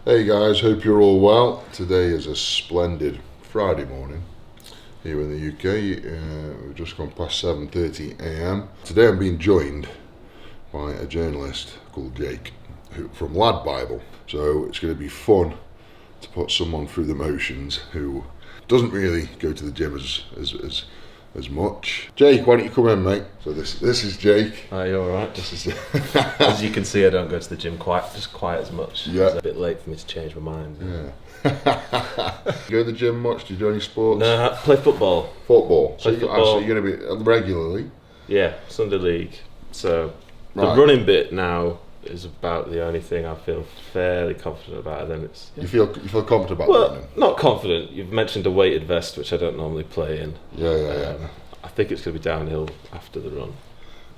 Hey guys, hope you're all well. Today is a splendid Friday morning here in the UK. We've just gone past 7:30 AM. Today I'm being joined by a journalist called Jake from Lad Bible. So it's going to be fun to put someone through the motions who doesn't really go to the gym as much. Jake, why don't you come in, mate? So this is Jake. Are you alright? This is As you can see, I don't go to the gym quite as much. Yeah. It's a bit late for me to change my mind. Yeah. You go to the gym much? Do you do any sports? No, I play football. Football. Play So football. you're going to be regularly? Yeah, Sunday league. So the Right. running bit now is about the only thing I feel fairly confident about. And then it's You feel confident about well, running? not confident. You've mentioned a weighted vest, which I don't normally play in. Yeah. I think it's going to be downhill after the run.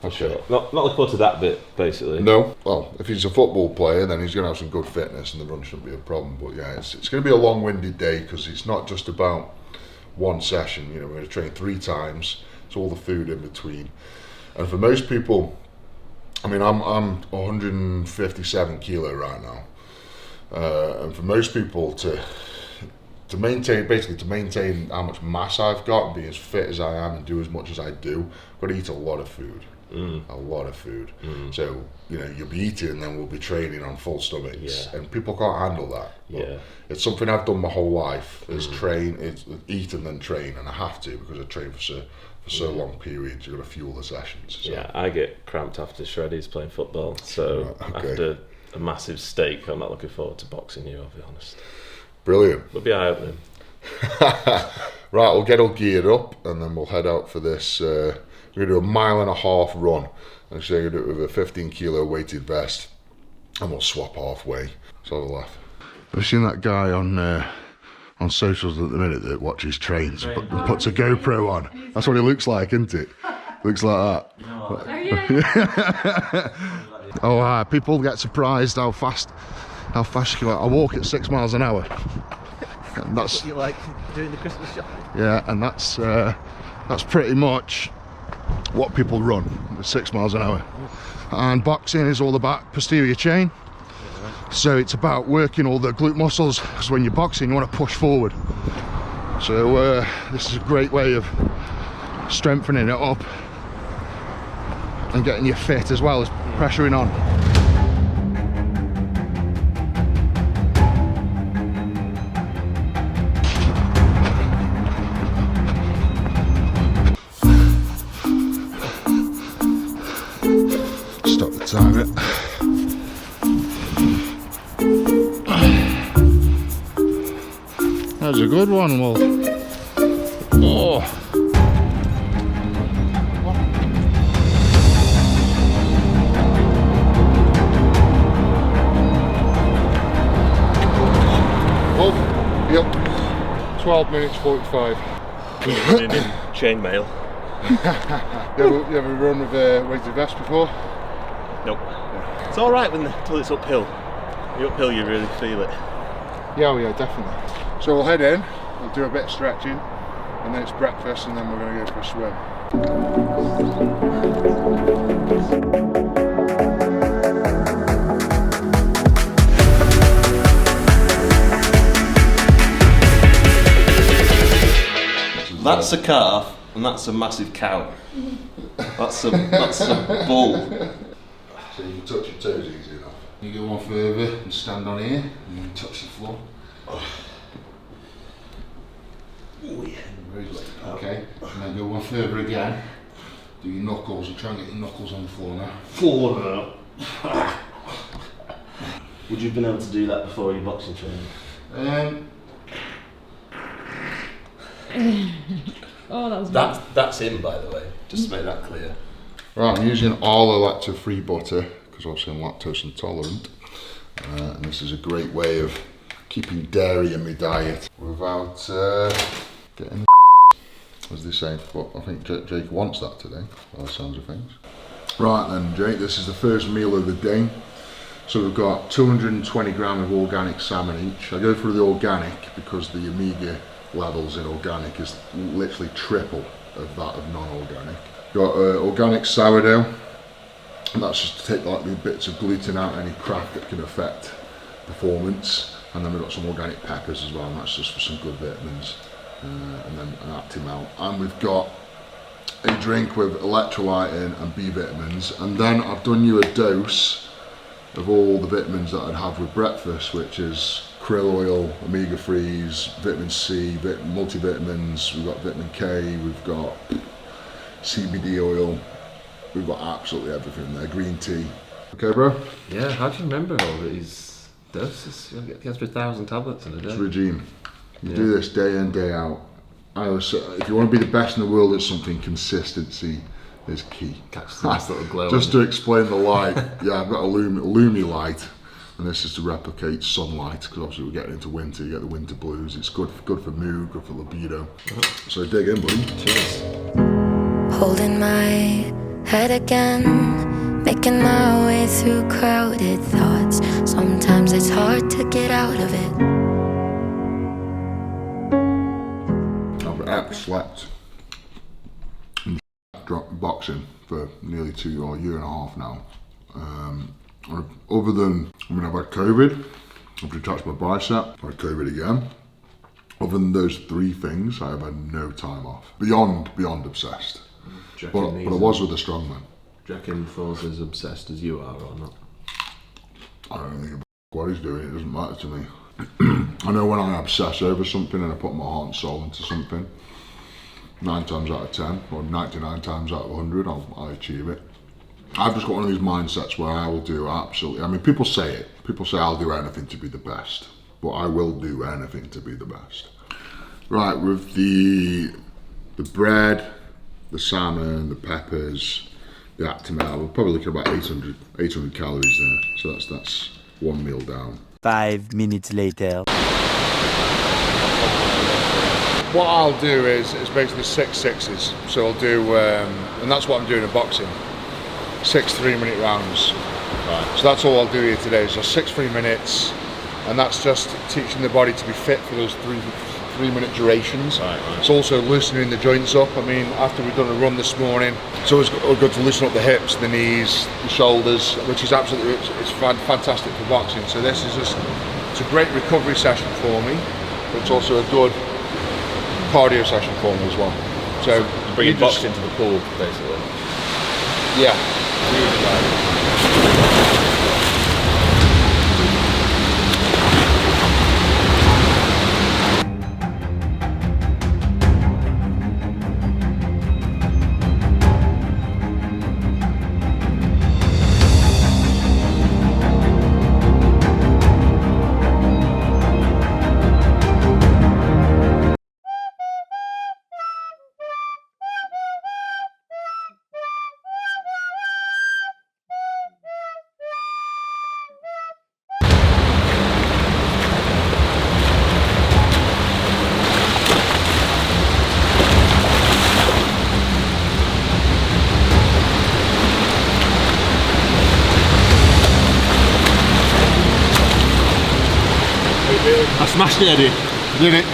For Okay. sure. Not looking forward to that bit, basically. No. Well, if he's a football player, then he's going to have some good fitness, and the run shouldn't be a problem. But yeah, it's going to be a long-winded day because it's not just about one session. You know, we're going to train 3 times. It's all the food in between. And for most people, I mean, I'm 157 kilo right now, and for most people to maintain how much mass I've got and be as fit as I am and do as much as I do, I've got to eat a lot of food. A lot of food. So, you know, you'll be eating and then we'll be training on full stomachs, and people can't handle that. But it's something I've done my whole life, is eat and then train, and I have to because I train for so long periods. You've got to fuel the sessions. So. Yeah, I get cramped after shreddies playing football, so Okay. after a massive steak, I'm not looking forward to boxing you, I'll be honest. Brilliant. It'll be eye-opening. Right, we'll get all geared up and then we'll head out for this. We're going to do a 1.5 mile run. Actually, I'm going to do it with a 15 kilo weighted vest, and we'll swap halfway. Let's have a laugh. I've seen that guy on socials at the minute that watches trains and puts a GoPro on. That's what he looks like, isn't it? Looks like that. Oh, hi. People get surprised how fast you can. I walk at 6 miles an hour. And that's You like doing the Christmas shopping? yeah, and that's pretty much what people run, 6 miles an hour. And boxing is all about posterior chain. So it's about working all the glute muscles, because when you're boxing you want to push forward. So this is a great way of strengthening it up and getting you fit as well as pressuring on. Stop the timer. That's a good one, Wolf. Oh. Wolf, yep. 12 minutes 45. Running in chainmail. You ever run with a weighted vest before? Nope. It's alright until it's uphill. The uphill you really feel it. Yeah, oh yeah, definitely. So we'll head in, we'll do a bit of stretching, and then it's breakfast, and then we're going to go for a swim. That's a calf and that's a massive cow. That's a bull. So you can touch your toes easy enough. You go one further and stand on here, and you can touch the floor. Okay, and then go one further again. Do your knuckles, and try and get your knuckles on the floor now. Would you have been able to do that before your boxing training? Oh, that was That's him, by the way, just to make that clear. Right, I'm using all lacto-free butter because obviously I'm lactose intolerant, and this is a great way of keeping dairy in my diet without getting as they say. But I think Jake wants that today, by the sounds of things. Right then, Jake, this is the first meal of the day. So we've got 220 grams of organic salmon each. I go for the organic because the omega levels in organic is literally triple of that of non-organic. Got organic sourdough, and that's just to take like the bits of gluten out, any crap that can affect performance. And then we've got some organic peppers as well, and that's just for some good vitamins. And then an optimise. And we've got a drink with electrolyte in and B vitamins. And then I've done you a dose of all the vitamins that I'd have with breakfast, which is krill oil, omega-3s, vitamin C, multivitamins, we've got vitamin K, we've got CBD oil, we've got absolutely everything there, green tea. Okay, bro? Yeah, how do you remember all these doses? You get 1,000 tablets in a day. It's regime. You do this day in, day out. If you want to be the best in the world at something, consistency is key. Catch the nice little glow. Just to explain the light, yeah, I've got a Lumi light, and this is to replicate sunlight, because obviously we're getting into winter, you get the winter blues. It's good for mood, good for libido. So dig in, buddy. Cheers. Holding my head again, making my way through crowded thoughts. Sometimes it's hard to get out of it. I've slept and boxing for nearly 2 or a year and a half now. Other than, I've had COVID, I've detached my bicep, I've had COVID again. Other than those 3 things, I have had no time off. Beyond obsessed. But I was with a strongman. Do you reckon Foles as obsessed as you are or not? I don't think what he's doing, it doesn't matter to me. I know when I obsess over something and I put my heart and soul into something, 9 times out of 10, or 99 times out of 100, I'll achieve it. I've just got one of these mindsets where I will do absolutely, I mean, people say it. People say I'll do anything to be the best, but I will do anything to be the best. Right, with the bread, the salmon, the peppers, the optimise, we're probably looking at about 800 calories there. So that's 1 meal down. 5 minutes later. What I'll do is basically 6 sixes. So I'll do, and that's what I'm doing in boxing. 6 3-minute rounds. Right. So that's all I'll do here today. So 6 3 minutes, and that's just teaching the body to be fit for those 3-minute durations. Right. It's also loosening the joints up. I mean, after we've done a run this morning, it's always good to loosen up the hips, the knees, the shoulders, which is absolutely, it's fantastic for boxing. So this is just, it's a great recovery session for me, but it's also a good cardio session for me as well. So you bring your boxing to the pool, basically. Yeah. I smashed it, Eddie. Did it?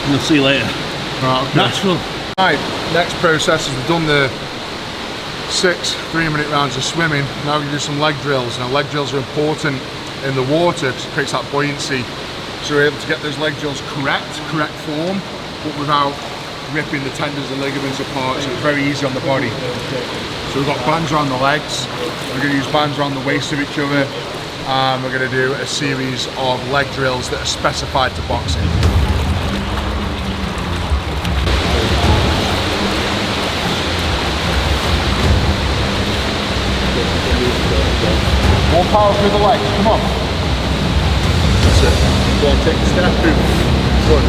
We'll see you later. Right, okay. Natural. Right, next process is we've done the 6 3-minute rounds of swimming. Now we do some leg drills. Now leg drills are important in the water because it creates that buoyancy. So we're able to get those leg drills correct form, but without ripping the tendons and ligaments apart, so it's very easy on the body. So we've got bands around the legs, we're going to use bands around the waist of each other, and we're going to do a series of leg drills that are specified to boxing. More power through the legs, come on. That's it. Go on, take the step through. Good.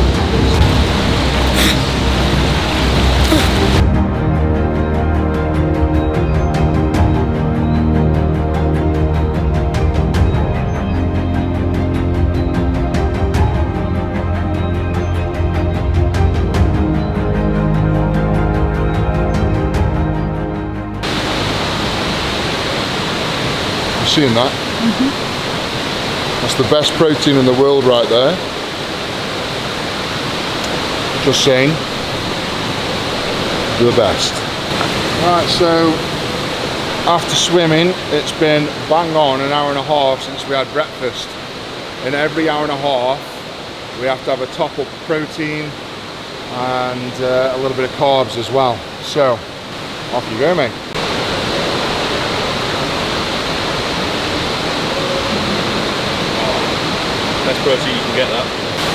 Seeing that? That's the best protein in the world right there. Just saying. The best. Right, so after swimming, it's been bang on an hour and a half since we had breakfast. and every hour and a half we have to have a top up of protein and a little bit of carbs as well. So off you go, mate. Best protein you can get that.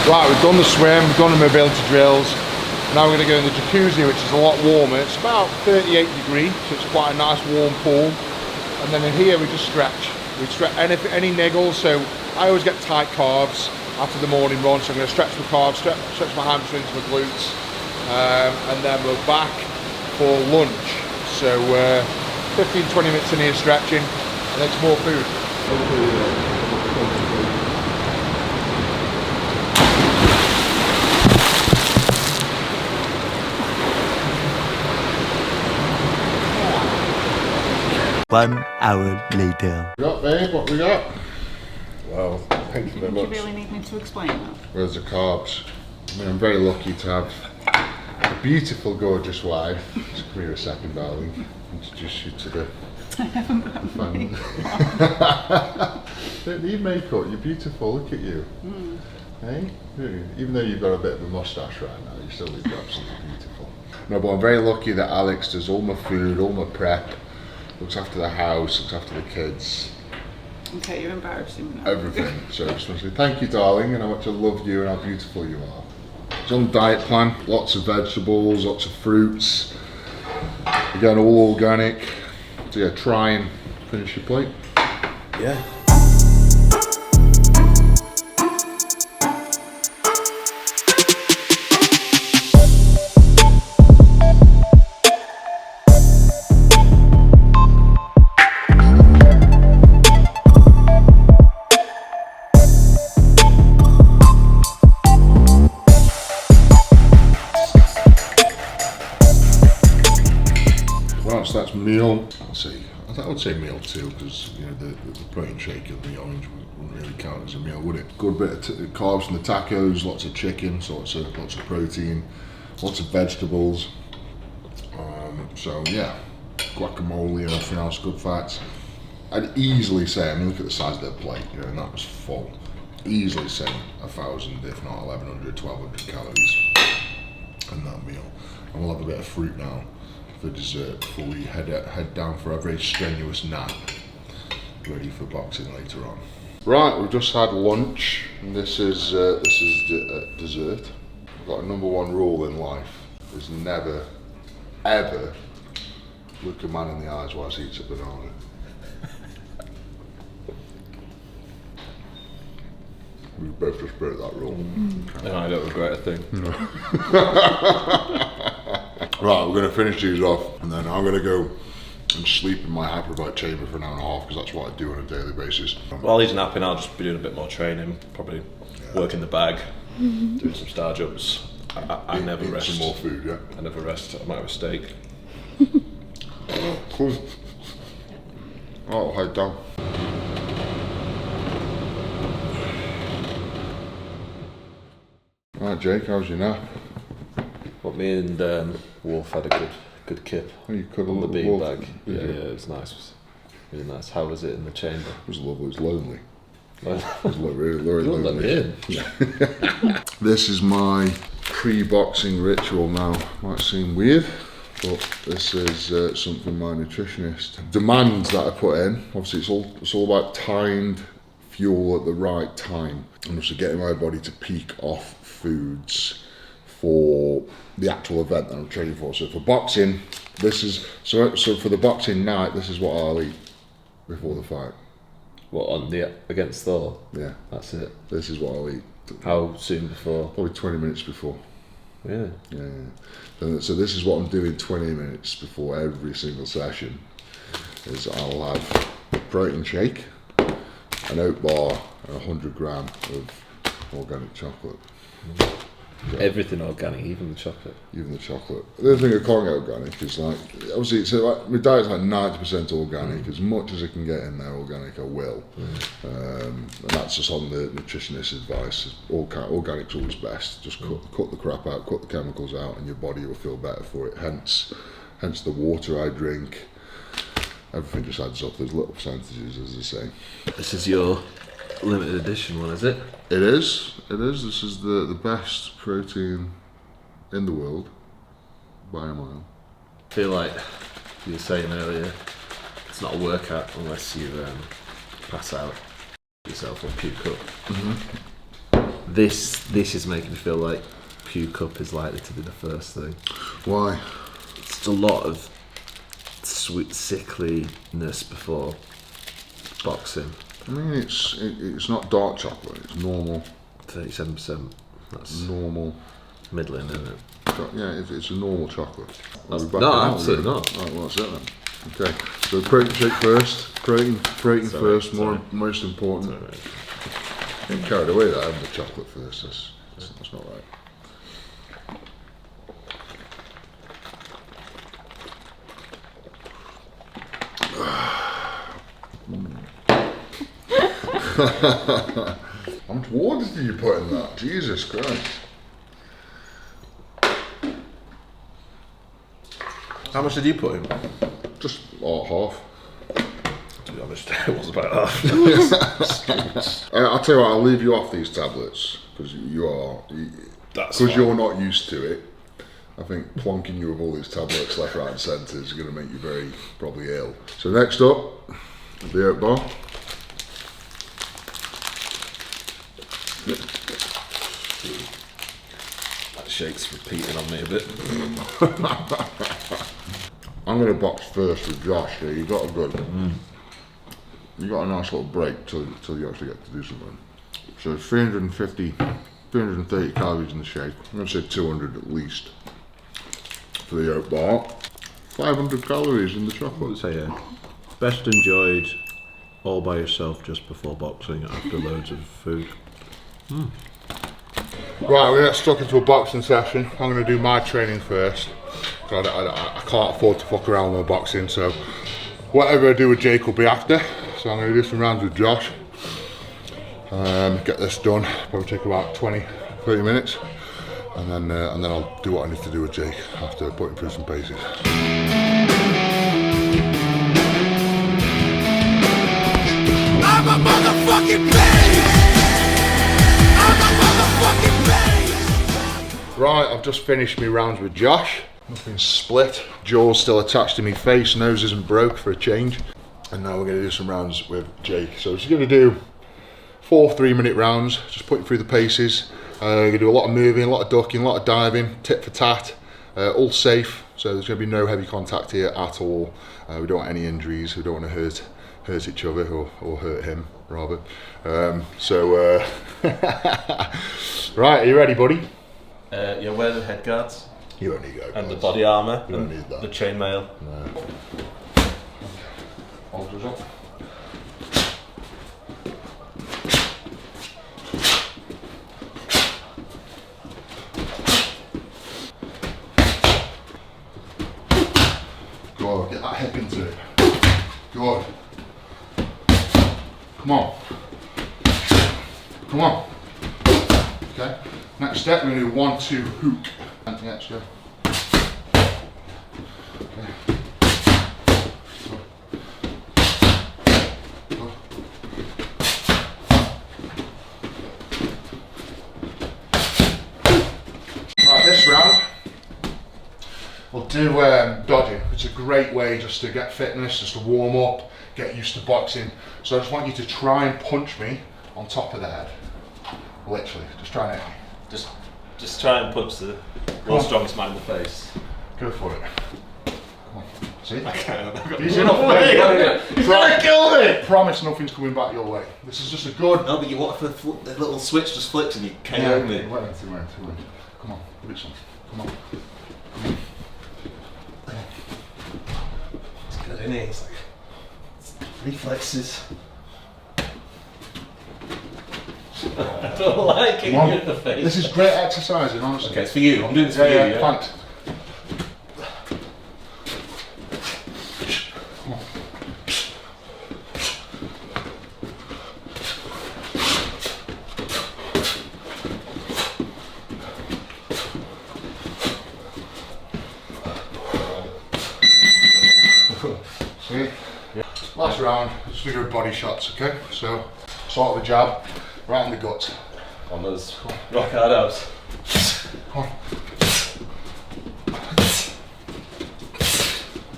Right, we've done the swim, we've done the mobility drills. Now we're going to go in the jacuzzi, which is a lot warmer. It's about 38 degrees, so it's quite a nice warm pool. And then in here we just stretch. We stretch any niggles, so I always get tight calves after the morning run, so I'm going to stretch my calves, stretch my hamstrings, my glutes, and then we're back for lunch. So 15-20 minutes in here stretching, and then some more food. One hour later. What we got, babe? What we got? Well, thank you very Do you much. really need me to explain that? Where's the carbs? I mean, I'm very lucky to have a beautiful, gorgeous wife. Just come here a second, darling. Introduce you to the... I haven't got money. Don't need makeup, you're beautiful, look at you. Hey? Even though you've got a bit of a moustache right now, you still look absolutely beautiful. No, but I'm very lucky that Alex does all my food, all my prep, looks after the house, looks after the kids. Okay, you're embarrassing me now. Everything. So I just want to say thank you, darling, and how much I love you and how beautiful you are. It's on the diet plan, lots of vegetables, lots of fruits. Again, all organic. So yeah, try and finish your plate. Yeah. So that's meal. I would say meal 2 because you know the protein shake and the orange wouldn't really count as a meal, would it? Good bit of carbs from the tacos, lots of chicken, so lots of protein, lots of vegetables. So yeah, guacamole and everything else, good fats. I'd easily say, I mean, look at the size of their plate, you know, and that was full. Easily say 1,000, if not 1,100, 1,200 calories in that meal. And we'll have a bit of fruit now for dessert before we head down for a very strenuous nap, ready for boxing later on. Right, we've just had lunch, and this is dessert. We've got a number 1 rule in life: is never, ever look a man in the eyes whilst he eats a banana. We both just broke that rule. And I don't regret a thing. Right, we're going to finish these off, and then I'm going to go and sleep in my hyperbaric chamber for an hour and a half, because that's what I do on a daily basis. While he's napping, I'll just be doing a bit more training, probably working the bag, doing some star jumps. I never Eat rest. some more food, yeah. I never rest. I might have a steak. Cool. Oh, head down. Right, Jake, how's your nap? But me and Wolf had a good kip Oh, you could on the bean wolf, bag. did Yeah, you? it was nice. Really nice. How was it in the chamber? It was lovely, it was lonely. Well, It was very, very you wouldn't let lonely. me in. This is my pre-boxing ritual now. Might seem weird, but this is something my nutritionist demands that I put in. Obviously, it's all about timed fuel at the right time, and also getting my body to peak off foods for the actual event that I'm training for. So for boxing, this is so for the boxing night, this is what I'll eat before the fight. What, on the against Thor? Yeah, That's it. this is what I'll eat. How soon before? Probably 20 minutes before. Yeah. Yeah. So this is what I'm doing 20 minutes before every single session. Is I'll have a protein shake, an oat bar, and 100 gram of organic chocolate. Yeah. Everything organic, even the chocolate. Even the chocolate. The other thing I can't get organic is like, obviously, so like, my diet's like 90% organic. As much as I can get in there organic, I will. And that's just on the nutritionist's advice. Organic's always best. Just cut the crap out, cut the chemicals out, and your body will feel better for it. Hence the water I drink. Everything just adds up. There's little percentages, as I say. This is your limited edition one, is it? It is. It is. This is the best protein in the world by a mile. I feel like you were saying earlier, it's not a workout unless you pass out yourself or puke up. Mm-hmm. This is making me feel like puke up is likely to be the first thing. Why? It's a lot of sweet sickliness before boxing. I mean, it's not dark chocolate. It's normal. 37%. That's Normal. middling, isn't it? Yeah, it's a normal chocolate. No, absolutely not. Right, well, that's it then. Okay, so protein shake first. Protein first. Most important. Getting carried away that having the chocolate first. That's not right. How much water did you put in that? Jesus Christ. How much did you put in? Just half. To be honest, it was about half. I'll tell you what, I'll leave you off these tablets because you're not used to it. I think plonking you with all these tablets left, right and centre is going to make you very probably ill. So next up, the oat bar. That shake's repeating on me a bit. I'm going to box first with Josh here. You got a nice little break till you actually get to do something. So 330 calories in the shake. I'm going to say 200 at least for the oat bar. 500 calories in the chocolate. So yeah, best enjoyed all by yourself just before boxing after loads of food. Right, we're going to get stuck into a boxing session. I'm going to do my training first. I can't afford to fuck around with my boxing, so whatever I do with Jake will be after. So I'm going to do some rounds with Josh. Get this done. Probably take about 20-30 minutes, and then I'll do what I need to do with Jake after putting through some paces. I'm a motherfucking beast! I'm a motherfucking beast! Right, I've just finished my rounds with Josh. Nothing's split, jaw's still attached to my face, nose isn't broke for a change. And now we're going to do some rounds with Jake. So she's going to do 4 3-minute rounds, just putting through the paces. We're going to do a lot of moving, a lot of ducking, a lot of diving, tit for tat, all safe. So there's going to be no heavy contact here at all. We don't want any injuries, we don't want to hurt each other or hurt him rather. Right, are you ready, buddy? Yeah, wear the head guards. You don't need to go. And the body armour. You don't need that. The chainmail. No. Shoulders up. Good, get that hip into it. Good. Come on. Come on. Okay. Next step, we're going to do 1-2 hook. Anything extra? Okay. Right, this round we'll do dodging. It's a great way just to get fitness, just to warm up, get used to boxing. So I just want you to try and punch me on top of the head. Literally, just try and hit me. Just try and punch the world's strongest man in the face. Go for it. Come on. See? I can't. Easy enough. He's gonna kill me! Promise nothing's coming back your way. This is just a good... No, but you want the little switch just flicks and you KO me. Wait. Come on, give it some. Come on. It's good, isn't it? It's like reflexes. I don't like it in the face. This is great exercising, honestly. Okay, it's for you. I'm doing this for you. Yeah, thanks. Come on. See? Yeah. Last round, just do body shots, okay? So Sort of a jab, right in the guts. On those rock hard abs. Come on.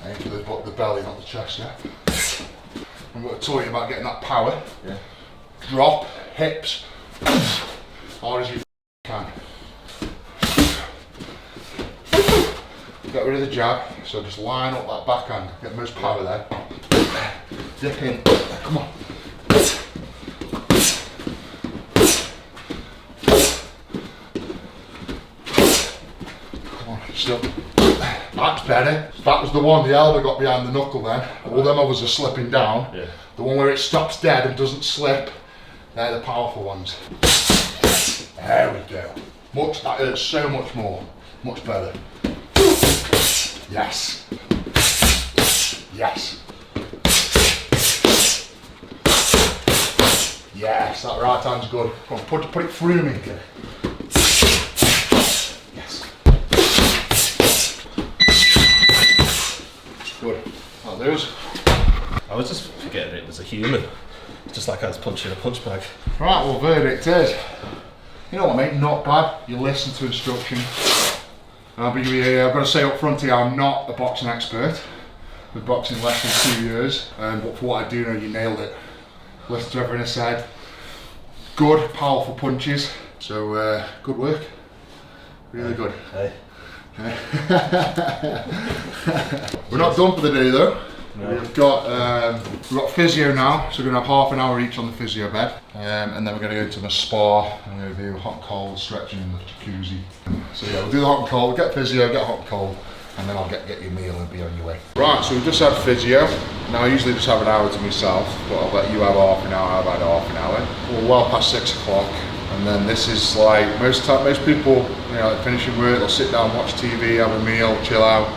Aim for the belly, not the chest, yeah? I'm going to tell you about getting that power. Yeah. Drop, hips, hard as you can. Get rid of the jab, so just line up that backhand, get the most power there. Dip in, come on. Come on, still. That's better. That was the one, the elbow got behind the knuckle then. All them others are slipping down. Yeah. The one where it stops dead and doesn't slip, they're the powerful ones. There we go. That hurts so much more. Much better. Yes. Yes. Yes, that right hand's good. Come on, put it through me. Yes. Good. That'll do us. I was just forgetting it was a human. Just like I was punching a punch bag. Right, well, verdict is, you know what, mate, not bad. You listen to instruction. I've got to say up front here, I'm not a boxing expert. I've been boxing less than 2 years, but for what I do know, you nailed it. Listen to everything I said. Good, powerful punches. So, good work. Really good. Hey. We're not done for the day though. No. We've got physio now, so we're going to have half an hour each on the physio bed, and then we're going to go into the spa and we're going to do hot and cold stretching in the jacuzzi. So yeah, we'll do the hot and cold, get physio, get hot and cold, and then I'll get your meal and be on your way. Right, so we've just had physio. Now I usually just have an hour to myself, but I'll let you have half an hour, I've had half an hour. We're well past 6 o'clock, and then this is like, most people, you know, like finishing work, they'll sit down, watch TV, have a meal, chill out.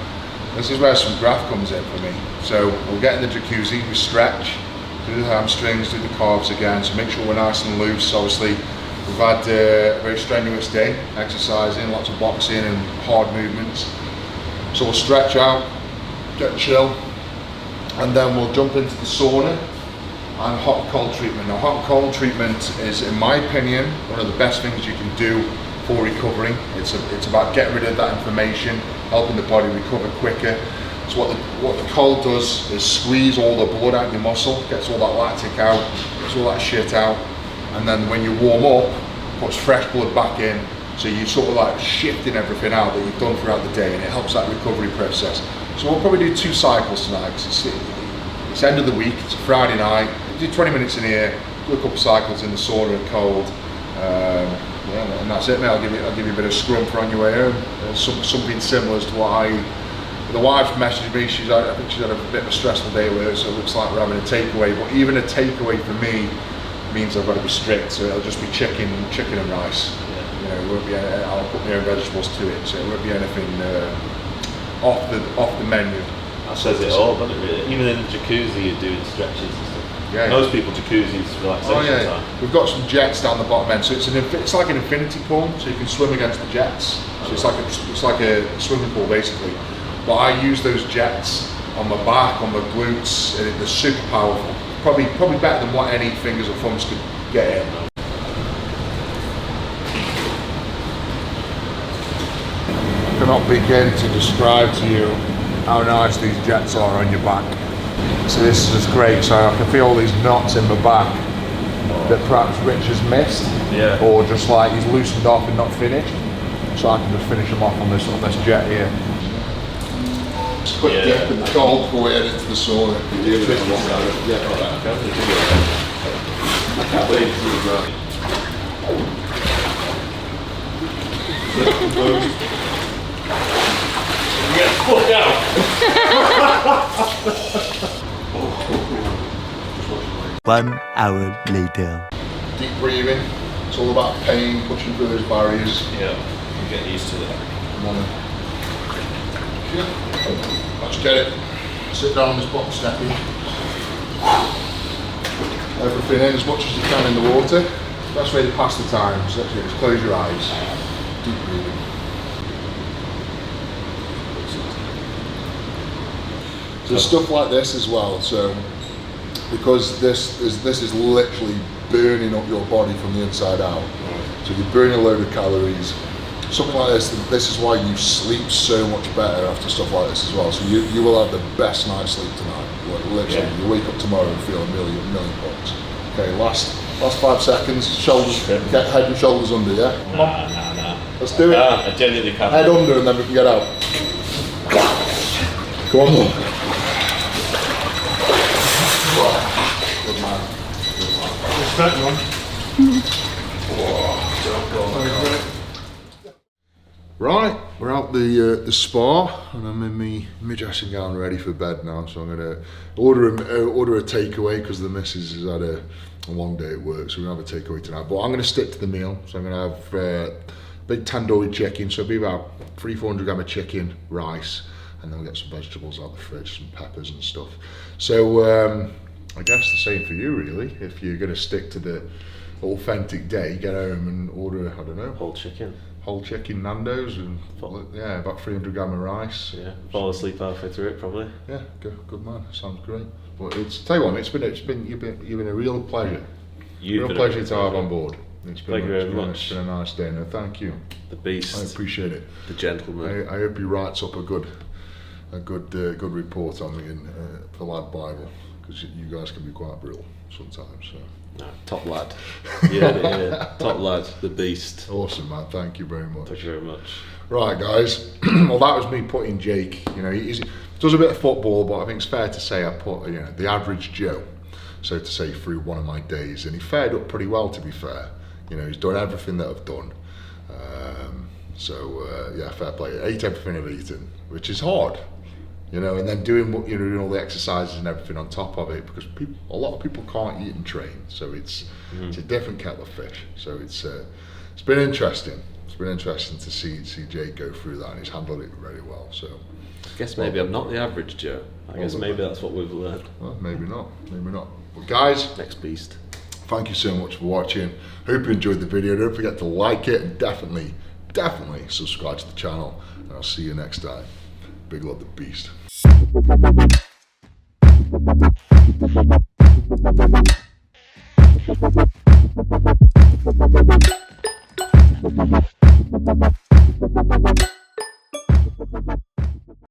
This is where some graft comes in for me. So we'll get in the jacuzzi, we stretch, do the hamstrings, do the calves again, so make sure we're nice and loose. Obviously, we've had a very strenuous day, exercising, lots of boxing and hard movements. So we'll stretch out, get chill, and then we'll jump into the sauna and hot and cold treatment. Now, hot and cold treatment is, in my opinion, one of the best things you can do for recovering. It's about getting rid of that inflammation, helping the body recover quicker. So what the cold does is squeeze all the blood out of your muscle, gets all that lactic out, gets all that shit out, and then when you warm up, puts fresh blood back in, so you're sort of like shifting everything out that you've done throughout the day, and it helps that recovery process. So we'll probably do 2 cycles tonight, because it's end of the week, it's a Friday night, do 20 minutes in here, do a couple cycles in the sauna and cold. Yeah, and that's it, mate. I'll give you a bit of scrum for on your way home. Something similar to what the wife messaged me. I think she's had a bit of a stressful day with her, so it looks like we're having a takeaway. But even a takeaway for me means I've got to be strict. So it'll just be chicken and rice. Yeah. You know, it won't be. I'll put my own vegetables to it, so it won't be anything off the menu. That says it all, doesn't it? Really? Even in the jacuzzi, you're doing stretches and stuff. Yeah, most people jacuzzis relaxation time. We've got some jets down the bottom end, so it's like an infinity pool, so you can swim against the jets. So it's like a swimming pool basically. But I use those jets on my back, on my glutes, and they're super powerful. Probably better than what any fingers or thumbs could get in. I cannot begin to describe to you how nice these jets are on your back. So this is just great, so I can feel all these knots in my back that perhaps Rich has missed, or just like he's loosened off and not finished. So I can just finish them off on this jet here. Just quick dip in the cold before we head into the sauna. I can't wait to see that. Get the fuck out! 1 hour later. Deep breathing. It's all about pain, pushing through those barriers. Yeah, you get used to that. Come on then. Yeah. Let's get it. Sit down on this box stepping. Everything in as much as you can in the water. Best way to pass the time is actually just close your eyes. Deep breathing. So stuff like this as well. So because this is literally burning up your body from the inside out. So you're burning a load of calories. Something like this is why you sleep so much better after stuff like this as well. So you will have the best night's sleep tonight. Like, literally, you wake up tomorrow and feel a million bucks. Okay, last 5 seconds, shoulders, get head and shoulders under, yeah? Nah. Let's do it. I genuinely can't. Head under and then we can get out. Come on. Good man. Respect, man. Right, we're out the spa and I'm in my dressing gown ready for bed now, so I'm gonna order a takeaway because the missus has had a long day at work, so we're gonna have a takeaway tonight. But I'm gonna stick to the meal, so I'm gonna have big tandoori chicken, so it'll be about 300-400 grams of chicken, rice, and then we'll get some vegetables out of the fridge, some peppers and stuff. So I guess the same for you really. If you're gonna stick to the authentic day, get home and order, I don't know, Whole chicken. whole chicken Nando's and yeah, about 300 grams of rice. Yeah, fall asleep halfway through it probably. Yeah, good man. Sounds great. But tell you what, you've been a real pleasure. Real pleasure to have on board. It's been Thank you very much. It's been a nice day. No, thank you. The beast. I appreciate it. The gentleman. I hope he writes up a good report on me in the Lad Bible, because you guys can be quite brutal sometimes. So. No, top lad. Yeah, top lad, the beast. Awesome, man. Thank you very much. Thank you very much. Right, guys. Well, that was me putting Jake. You know, he does a bit of football, but I think it's fair to say I put the average Joe, so to say, through one of my days, and he fared up pretty well. To be fair, you know, he's done everything that I've done. Yeah, fair play. I ate everything I've eaten, which is hard. You know, and then doing all the exercises and everything on top of it, because a lot of people can't eat and train, so it's a different kettle of fish. So it's been interesting. It's been interesting to see Jake go through that, and he's handled it very well. So I guess maybe I'm not the average Joe. I guess maybe that's what we've learned. Well, maybe not. But guys, Next beast. thank you so much for watching. Hope you enjoyed the video. Don't forget to like it and definitely subscribe to the channel. And I'll see you next time. Big love, the beast.